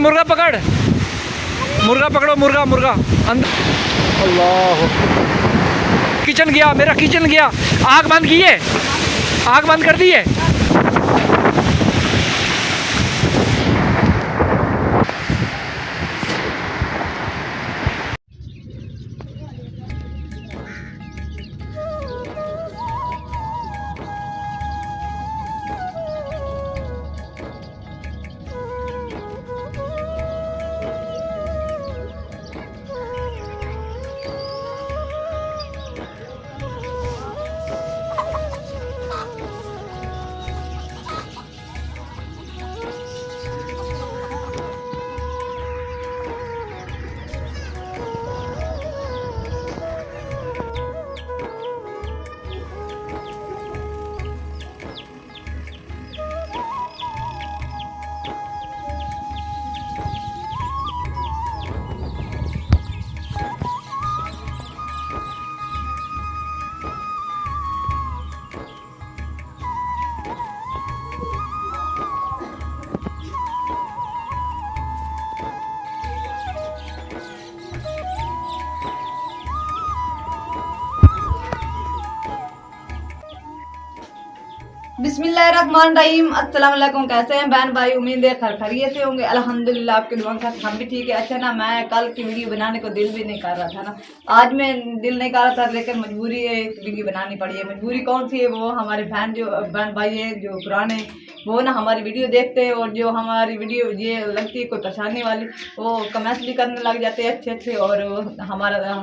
मुर्गा पकड़, मुर्गा पकड़ो, मुर्गा मुर्गा अंदर। अल्लाह, किचन गया, मेरा किचन गया। आग बंद की है, आग बंद कर दी है। बिस्मिल्लाहिर्रहमानिर्रहीम। अस्सलाम वालेकुम। कैसे हैं बहन भाई? उम्मीद है खैरियत से होंगे। अल्हम्दुलिल्लाह, आपके दुआ का हम भी ठीक है। अच्छा ना, मैं कल की वीडियो बनाने को दिल भी नहीं कर रहा था ना, आज मैं दिल नहीं कर रहा था, लेकिन मजबूरी है, वीडियो बनानी पड़ी है। मजबूरी कौन सी है? वो हमारे बहन भाई है जो पुराने, वो ना हमारी वीडियो देखते हैं और जो हमारी वीडियो ये लगती है कोई परेशानी वाली, वो कमेंट्स भी करने लग जाते हैं अच्छे अच्छे, और हमारा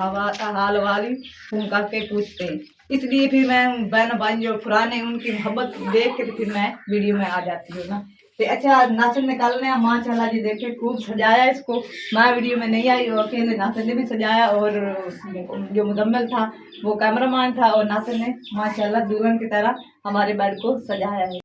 हाल वाली फोन करके पूछते हैं। इसलिए फिर मैं बहन भाई जो पुराने उनकी मोहब्बत देख के फिर मैं वीडियो में आ जाती हूँ ना। तो अच्छा, नाचन निकालने हैं माशाल्लाह जी, देखे खूब सजाया इसको। मैं वीडियो में नहीं आई, और अकेले नाचन ने भी सजाया, और जो मुजम्मिल था वो कैमरामैन था, और नाचन ने माशाल्लाह दुल्हन की तरह हमारे बेड को सजाया है।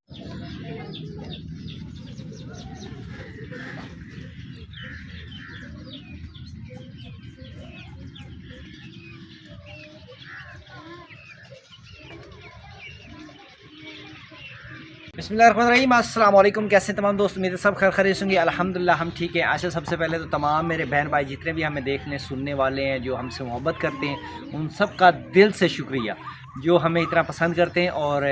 बिस्मिल्लाहिर्रहमानिर्रहीम। अस्सलाम वालेकुम। कैसे तमाम दोस्त? मेरे सब खैर खैरियत होंगे, अल्हम्दुलिल्लाह हम ठीक हैं। अच्छा, सबसे पहले तो तमाम मेरे बहन भाई जितने भी हमें देखने सुनने वाले हैं, जो हमसे मोहब्बत करते हैं, उन सब का दिल से शुक्रिया जो हमें इतना पसंद करते हैं। और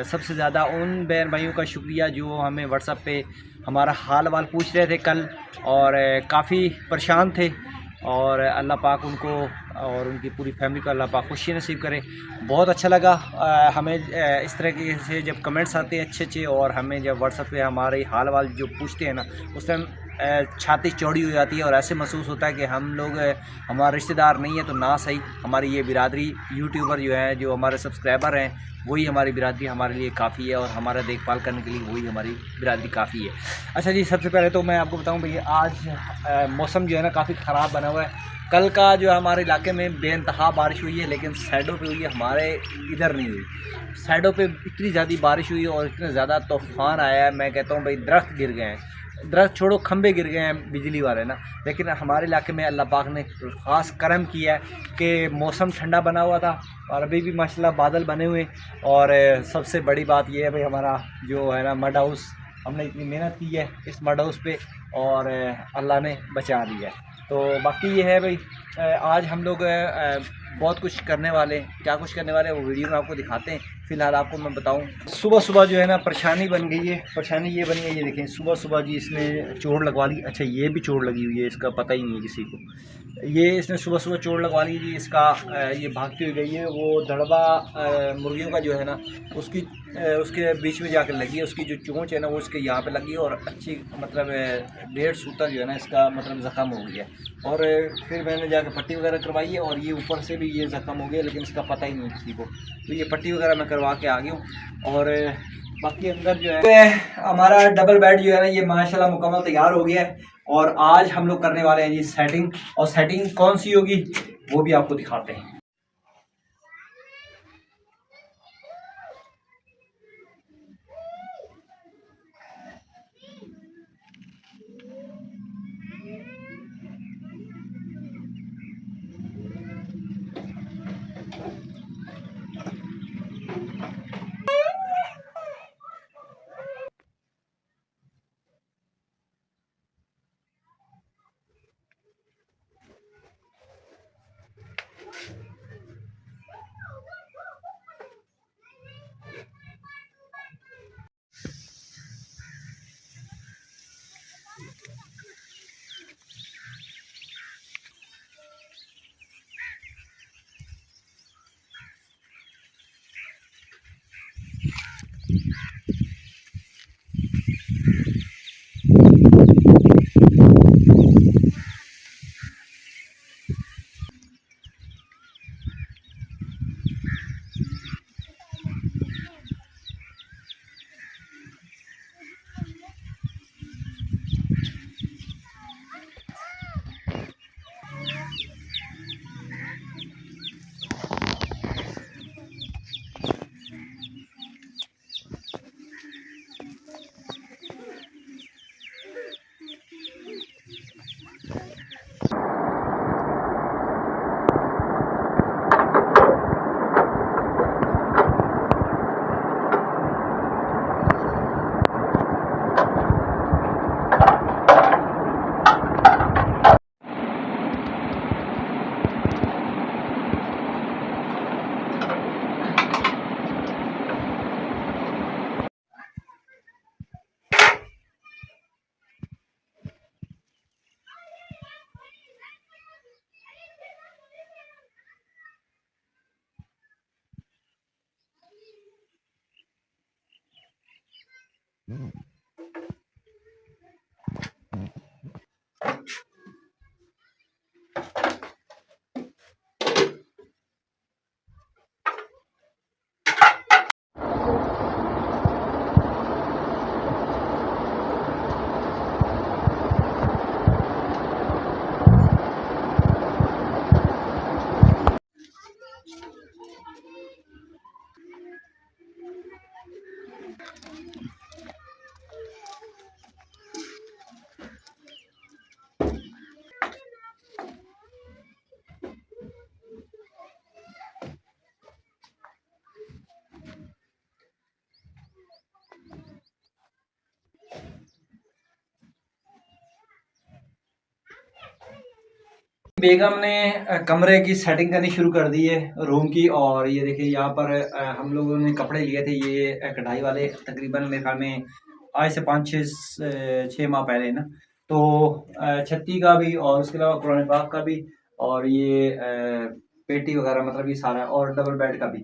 सबसे ज़्यादा उन बहन भाइयों का शुक्रिया जो हमें व्हाट्सएप पे हमारा हाल वाल पूछ रहे थे कल, और काफ़ी परेशान थे। और अल्लाह पाक उनको और उनकी पूरी फैमिली को अल्लाह पाक खुशी नसीब करे। बहुत अच्छा लगा हमें इस तरह से जब कमेंट्स आते हैं अच्छे अच्छे, और हमें जब व्हाट्सएप पे हमारे हाल वाल जो पूछते हैं ना, उस टाइम छाती चौड़ी हो जाती है, और ऐसे महसूस होता है कि हम लोग हमारे रिश्तेदार नहीं है तो ना सही, हमारी ये बिरादरी यूट्यूबर जो है, जो हमारे सब्सक्राइबर हैं, वही हमारी बिरादरी हमारे लिए काफ़ी है, और हमारा देखभाल करने के लिए वही हमारी बिरादरी काफ़ी है। अच्छा जी, सबसे पहले तो मैं आपको बताऊं भैया, आज मौसम जो है ना काफ़ी ख़राब बना हुआ है। कल का जो हमारे इलाके में बेइंतहा बारिश हुई है, लेकिन साइडों पे हुई है, हमारे इधर नहीं हुई। साइडों पे इतनी ज़्यादा बारिश हुई है और इतने ज़्यादा तूफ़ान आया है, मैं कहता हूँ भाई दरख्त गिर गए हैं, दरख्त छोड़ो खंबे गिर गए हैं बिजली वाले ना। लेकिन हमारे इलाके में अल्लाह पाक ने ख़ास करम किया है कि मौसम ठंडा बना हुआ था, और अभी भी माशाल्लाह बादल बने हुए। और सबसे बड़ी बात यह है भाई, हमारा जो है ना मड हाउस, हमने इतनी मेहनत की है इस मड हाउस पे, और अल्लाह ने बचा दिया है। तो बाकी ये है भाई, आज हम लोग बहुत कुछ करने वाले हैं। क्या कुछ करने वाले हैं वो वीडियो में आपको दिखाते हैं। फ़िलहाल आपको मैं बताऊं, सुबह सुबह जो है ना परेशानी बन गई है। परेशानी ये बन गई है, ये देखें सुबह सुबह जी इसने चोट लगवा ली। अच्छा, ये भी चोट लगी हुई है, इसका पता ही नहीं है किसी को। ये इसने सुबह सुबह चोट लगवा ली जी, इसका ये भागती हुई गई है। वो दड़बा मुर्गियों का जो है ना, उसके बीच में जाकर लगी है। उसकी जो चोंच है ना वो उसके यहाँ पे लगी है, और अच्छी मतलब 1.5 सूतर जो है ना इसका मतलब ज़ख़म हो गया। और फिर मैंने जाकर पट्टी वगैरह करवाई है, और ये ऊपर से भी ये ज़ख़म हो गया, लेकिन इसका पता ही नहीं किसी को। तो ये पट्टी वगैरह मैं करवा के आ गया हूँ। और बाकी अंदर जो है हमारा डबल बेड जो है ना, ये माशाल्लाह मुकम्मल तैयार हो गया है। और आज हम लोग करने वाले हैं जी सेटिंग, और सेटिंग कौन सी होगी वो भी आपको दिखाते हैं। बेगम ने कमरे की सेटिंग करनी शुरू कर दी है रूम की। और ये देखिए यहाँ पर हम लोगों ने कपड़े लिए थे ये कढ़ाई वाले, तकरीबन मेरे ख्याल में आज से 5-6 माह पहले ना। तो छत्ती का भी और उसके अलावा कुरान पाक का भी और ये पेटी वगैरह मतलब ये सारा और डबल बेड का भी।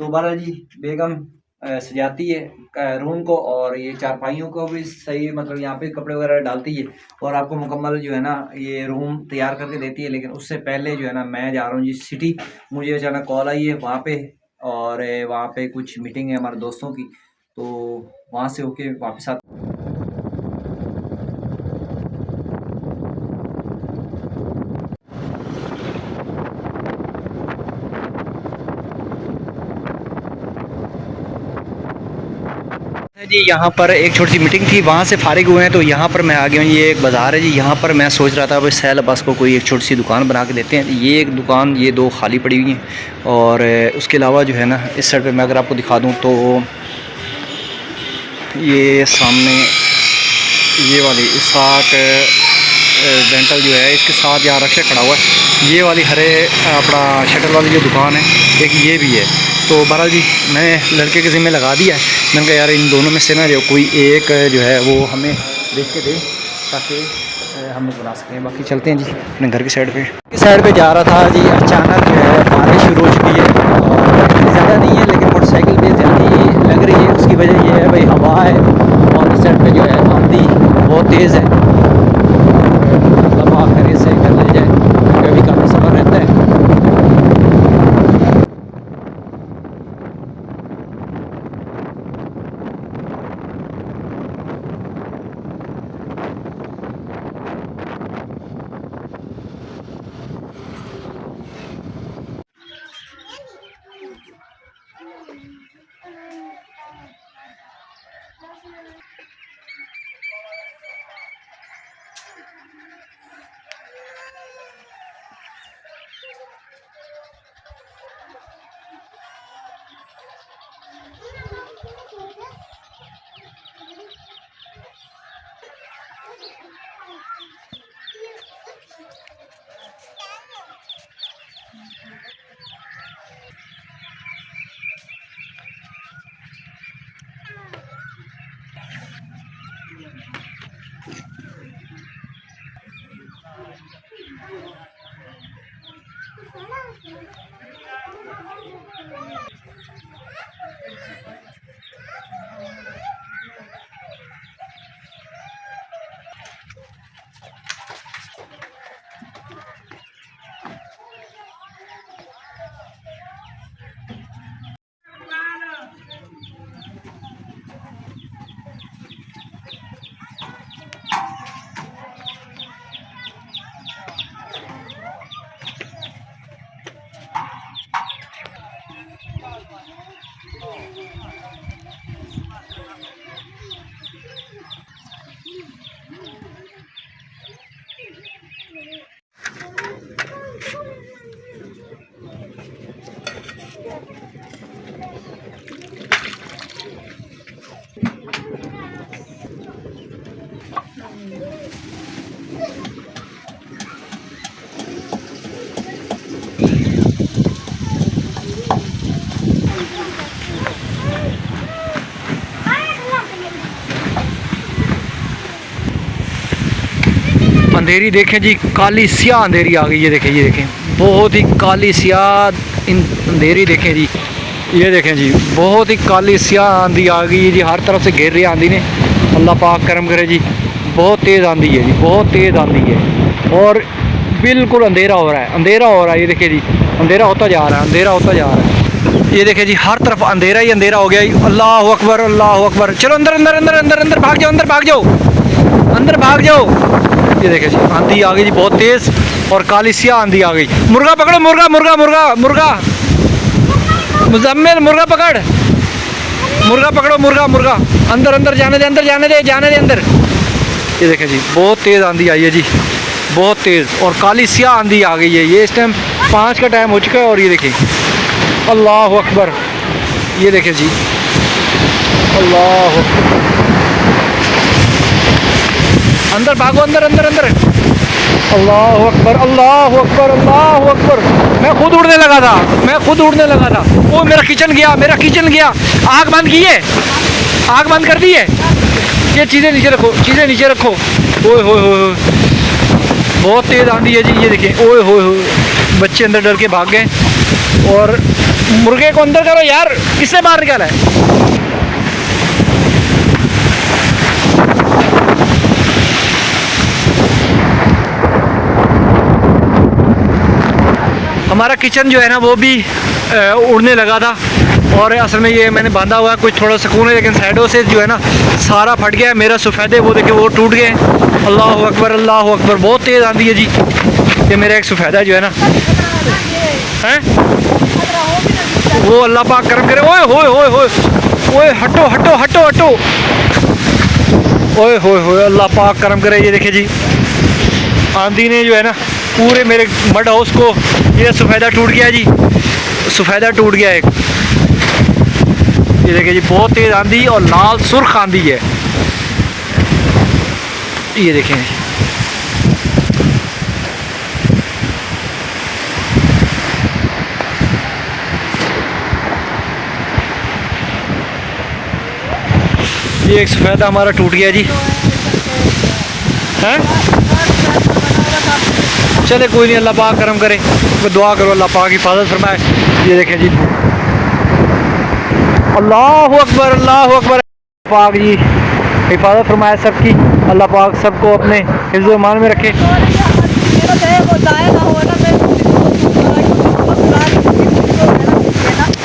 तो बहरहाल जी बेगम सजाती है रूम को और ये चारपाइयों को भी सही मतलब यहाँ पे कपड़े वगैरह डालती है और आपको मुकम्मल जो है ना ये रूम तैयार करके देती है। लेकिन उससे पहले जो है ना मैं जा रहा हूँ जी सिटी, मुझे अचानक कॉल आई है वहाँ पे और वहाँ पे कुछ मीटिंग है हमारे दोस्तों की, तो वहाँ से होके वापस आ। जी यहाँ पर एक छोटी सी मीटिंग थी, वहाँ से फारिग हुए हैं तो यहाँ पर मैं आ गया हूँ। ये एक बाज़ार है जी, यहाँ पर मैं सोच रहा था भाई सैल अब्बास को कोई एक छोटी सी दुकान बना के देते हैं। ये एक दुकान, ये 2 खाली पड़ी हुई हैं और उसके अलावा जो है ना इस साइड पे मैं अगर आपको दिखा दूँ तो ये सामने ये वाली इसाक डेंटल जो है इसके साथ यहाँ रक्षा खड़ा हुआ है। ये वाली हरे अपना शटर वाली जो दुकान है एक ये भी है। तो बहरहाल जी मैं लड़के के ज़िम्मे लगा दिया है, मैंने कहा यार इन दोनों में से ना जो कोई एक जो है वो हमें देख के दे ताकि हम लोग बना सकें। बाकी चलते हैं जी अपने घर की साइड पे जा रहा था जी, अचानक जो है बारिश शुरू हो चुकी है और ज़्यादा नहीं है लेकिन मोटरसाइकिल पे ज़्यादा लग रही है। उसकी वजह ये है भाई हवा है और इस साइड पे जो है आंधी बहुत तेज़ है। मतलब आखिर से कर ले जाए क्योंकि अभी काफ़ी सफ़र रहता है। अंधेरी देखें जी, काली स्याह अंधेरी आ गई। ये देखें बहुत ही काली स्याह अंधेरी देखें जी, ये देखें जी बहुत ही काली स्याह आंधी आ गई जी, हर तरफ से घेर रही आंधी ने। अल्लाह पाक करम करे जी। बहुत तेज़ आंधी है जी, बहुत तेज़ आंधी है और बिल्कुल अंधेरा हो रहा है, अंधेरा हो रहा है। ये देखिए जी, अंधेरा होता जा रहा है, अंधेरा होता जा रहा है। ये देखिए जी, हर तरफ अंधेरा ही अंधेरा हो गया। अल्लाह अकबर, अल्लाह अकबर। चलो अंदर अंदर अंदर अंदर अंदर भाग जाओ, अंदर भाग जाओ, अंदर भाग जाओ। ये देखिए जी, आंधी आ गई जी बहुत तेज़ और काली सियाह आंधी आ गई। मुर्गा पकड़ो, मुर्गा मुर्गा मुर्गा मुर्गा, मुजम्मिल मुर्गा पकड़, मुर्गा पकड़ो, मुर्गा मुर्गा। अंदर अंदर जाने दे, अंदर जाने दे, जाने दे अंदर। ये देखें जी, बहुत तेज़ आंधी आई है जी, बहुत तेज़ और काली सियाह आंधी आ गई है। ये इस टाइम 5 का टाइम हो चुका है और ये देखें, अल्लाह अकबर। ये देखें जी, अल्लाह अकबर। अंदर भागो, अंदर अंदर अंदर। अल्लाह अकबर, अल्लाह अकबर, अल्लाह अकबर। मैं खुद उड़ने लगा था, मैं खुद उड़ने लगा था। ओ मेरा किचन गया, मेरा किचन गया। आग बंद की है, आग बंद कर दी है। ये चीज़ें नीचे रखो, चीज़ें नीचे रखो। ओए होए होए, बहुत तेज़ आंधी है जी। ये देखें, ओए होए होए, बच्चे अंदर डर के भाग गए। और मुर्गे को अंदर करो यार, किसने बाहर निकाला है? हमारा किचन जो है ना वो भी उड़ने लगा था और असल में ये मैंने बांधा हुआ है, कुछ थोड़ा सुकून है, लेकिन साइडों से जो है ना सारा फट गया है। मेरा सफ़ेदे वो देखिए वो टूट गए। अल्लाह अकबर, अल्लाह अकबर। बहुत तेज़ आंधी है जी। ये मेरा एक सफ़ेदा जो है ना हैं, वो अल्लाह पाक करम करे। ओए होए होए होए, ओए हटो हटो हटो हटो। ओए होए होए, अल्लाह पाक करम करे। ये देखिए जी, आंधी ने जो है ना पूरे मेरे मड हाउस को, ये सफ़ेदा टूट गया जी, सफ़ेदा टूट गया एक। ये देखिए जी, बहुत तेज़ आंधी और लाल सुर्ख आंधी है। ये देखें, ये एक सफ़ेदा हमारा टूट गया जी। हैं, चले कोई नहीं, अल्लाह पाक करम करे। तो दुआ करो अल्लाह पाक हिफाजत फरमाए। ये देखें जी, अल्लाह अकबर, अल्लाह अकबर। पाक जी हिफाजत फरमाए सबकी, अल्लाह पाक सबको अपने हिफ्ज़ व ईमान में रखे।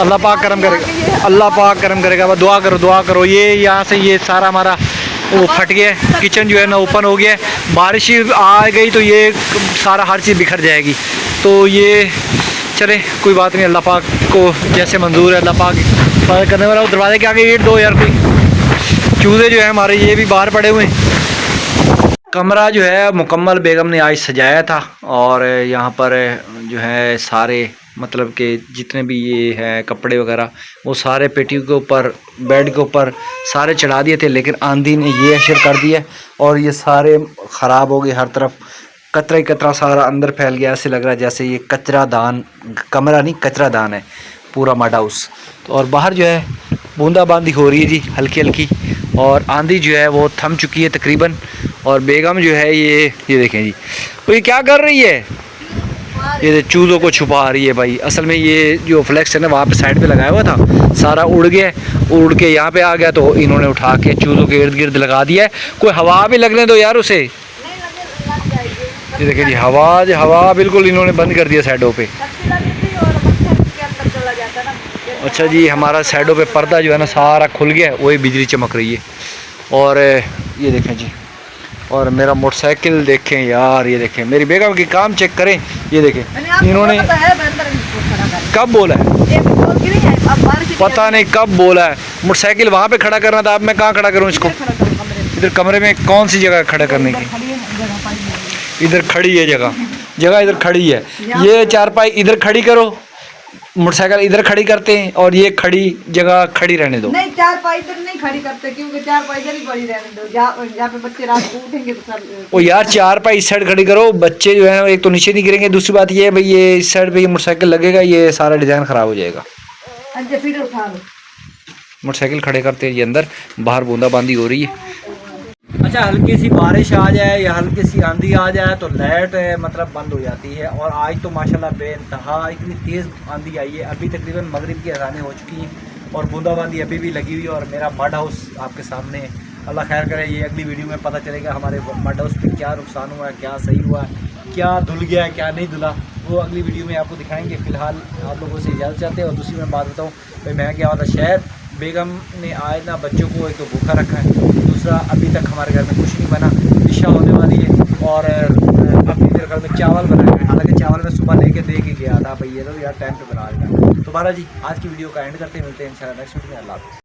अल्लाह पाक करम करेगा, अल्लाह पाक करम करेगा। बस दुआ करो, दुआ करो। ये यहाँ से ये सारा हमारा वो फट गया है, किचन जो है ना ओपन हो गया है। बारिश आ गई तो ये सारा हर चीज़ बिखर जाएगी। तो ये चले कोई बात नहीं, अल्लाह पाक को जैसे मंजूर है, अल्लाह पाक हिफाजत करने वाला। वो दरवाजे के आगे ईंट दो यार कोई। चूज़े जो है हमारे ये भी बाहर पड़े हुए हैं। कमरा जो है मुकम्मल बेगम ने आज सजाया था और यहाँ पर जो है सारे मतलब कि जितने भी ये हैं कपड़े वगैरह वो सारे पेटियों के ऊपर, बेड के ऊपर सारे चढ़ा दिए थे, लेकिन आंधी ने ये असर कर दिया और ये सारे ख़राब हो गए। हर तरफ कचरा ही कचरा सारा अंदर फैल गया। ऐसे लग रहा है जैसे ये कचरा दान, कमरा नहीं कचरा दान है पूरा मड हाउस। तो और बाहर जो है बूंदाबांदी हो रही है जी हल्की हल्की, और आंधी जो है वो थम चुकी है तकरीबन। और बेगम जो है ये देखें जी, वो ये क्या कर रही है, ये चूज़ों को छुपा रही है भाई। असल में ये जो फ्लैक्स है ना वहाँ पे साइड पे लगाया हुआ था, सारा उड़ गया, उड़ के यहाँ पे आ गया तो इन्होंने उठा के चूज़ों के इर्द गिर्द लगा दिया है। कोई हवा भी लगने दो यार उसे। ये देखिए जी, हवा बिल्कुल इन्होंने बंद कर दिया साइडों पे। अच्छा जी, हमारा साइडों पे पर्दा जो है ना सारा खुल गया, वही बिजली चमक रही है। और ये देखें जी, और मेरा मोटरसाइकिल देखें यार, ये देखें मेरी बेगम की काम चेक करें। ये देखें इन्होंने कब बोला है, पता नहीं कब बोला है। मोटरसाइकिल वहाँ पे खड़ा करना था, अब मैं कहाँ खड़ा करूँ इसको? इधर कमरे में कौन सी जगह खड़ा करने की? इधर खड़ी है जगह इधर खड़ी है। ये चारपाई इधर खड़ी करो, मोटरसाइकिल इधर खड़ी करते हैं और ये खड़ी जगह खड़ी रहने दो। नहीं, चारपाई इधर नहीं खड़ी करते क्योंकि चारपाई इधर ही पड़ी रहने दो। जहाँ पे बच्चे रात को उठेंगे तो सब। ओ यार चारपाई इस साइड खड़ी करो, बच्चे जो है एक तो नीचे नहीं गिरेंगे, दूसरी बात ये है भाई ये इस साइड पे ये मोटरसाइकिल लगेगा, ये सारा डिज़ाइन ख़राब हो जाएगा। अच्छा फिर उठा लो, मोटरसाइकिल खड़े करते हैं ये अंदर, बाहर बूंदाबांदी हो रही है। अच्छा, हल्की सी बारिश आ जाए या हल्की सी आंधी आ जाए तो लाइट मतलब बंद हो जाती है। और आज तो माशाल्लाह बेइंतहा इतनी तेज़ आंधी आई है। अभी तकरीबन मगरिब की अज़ानें हो चुकी हैं और बूंदाबांदी अभी भी लगी हुई है। और मेरा मड हाउस आपके सामने अल्लाह खैर करे। ये अगली वीडियो में पता चलेगा हमारे मड हाउस पे क्या नुकसान हुआ है, क्या सही हुआ है, क्या धुल गया है, क्या नहीं धुला, वो अगली वीडियो में आपको दिखाएंगे। फ़िलहाल आप लोगों से इजाज़त चाहते हैं। और दूसरी मैं बात बताऊँ भाई, मैं क्या होता शहर बेगम ने आए ना बच्चों को एक तो भूखा रखा है, दूसरा अभी तक हमारे घर में कुछ नहीं बना, इशा होने वाली है और अभी मेरे घर में चावल बना है। हालांकि चावल मैं सुबह लेके दे के गया था भाई, ये तो यार टाइम पे बना देगा। तो बारा जी आज की वीडियो का एंड करते हैं, मिलते हैं इंशाल्लाह नेक्स्ट वीडियो में। अल्लाह हाफ़िज़।